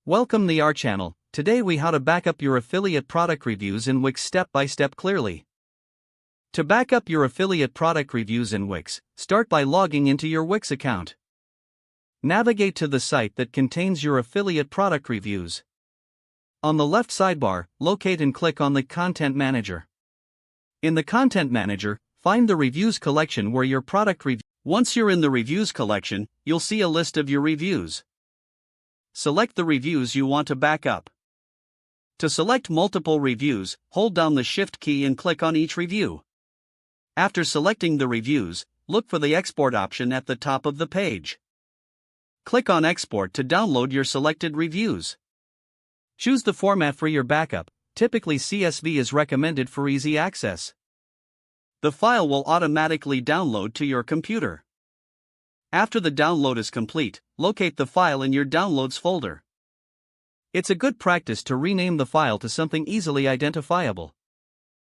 Welcome to our channel. Today we how to back up your affiliate product reviews in Wix step by step clearly. To back up your affiliate product reviews in Wix, start by logging into your Wix account. Navigate to the site that contains your affiliate product reviews. On the left sidebar, locate and click on the Content Manager. In the Content Manager, find the Reviews collection where your product review. Once you're in the Reviews collection, you'll see a list of your reviews. Select the reviews you want to back up. To select multiple reviews, hold down the Shift key and click on each review. After selecting the reviews, look for the Export option at the top of the page. Click on Export to download your selected reviews. Choose the format for your backup. Typically CSV is recommended for easy access. The file will automatically download to your computer. After the download is complete, locate the file in your Downloads folder. It's a good practice to rename the file to something easily identifiable.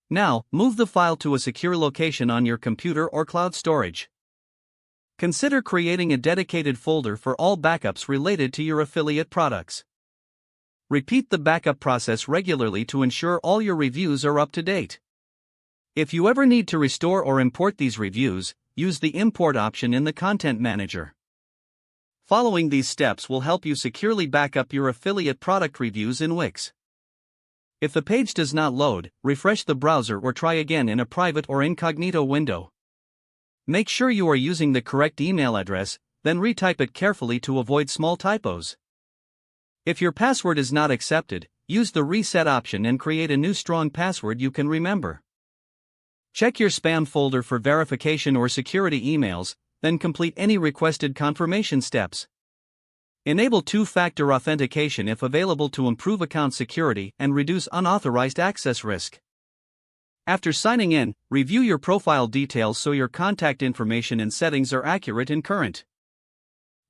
Now, move the file to a secure location on your computer or cloud storage. Consider creating a dedicated folder for all backups related to your affiliate products. Repeat the backup process regularly to ensure all your reviews are up to date. If you ever need to restore or import these reviews, use the Import option in the Content Manager. Following these steps will help you securely back up your affiliate product reviews in Wix. If the page does not load, refresh the browser or try again in a private or incognito window. Make sure you are using the correct email address, then retype it carefully to avoid small typos. If your password is not accepted, use the Reset option and create a new strong password you can remember. Check your spam folder for verification or security emails, then complete any requested confirmation steps. Enable two-factor authentication if available to improve account security and reduce unauthorized access risk. After signing in, review your profile details so your contact information and settings are accurate and current.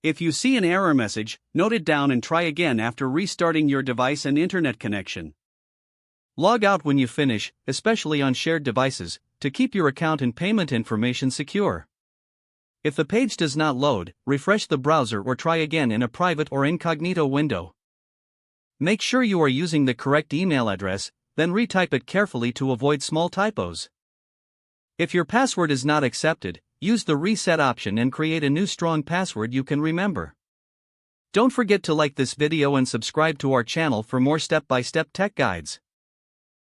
If you see an error message, note it down and try again after restarting your device and internet connection. Log out when you finish, especially on shared devices, to keep your account and payment information secure. If the page does not load, refresh the browser or try again in a private or incognito window. Make sure you are using the correct email address, then retype it carefully to avoid small typos. If your password is not accepted, use the Reset option and create a new strong password you can remember. Don't forget to like this video and subscribe to our channel for more step-by-step tech guides.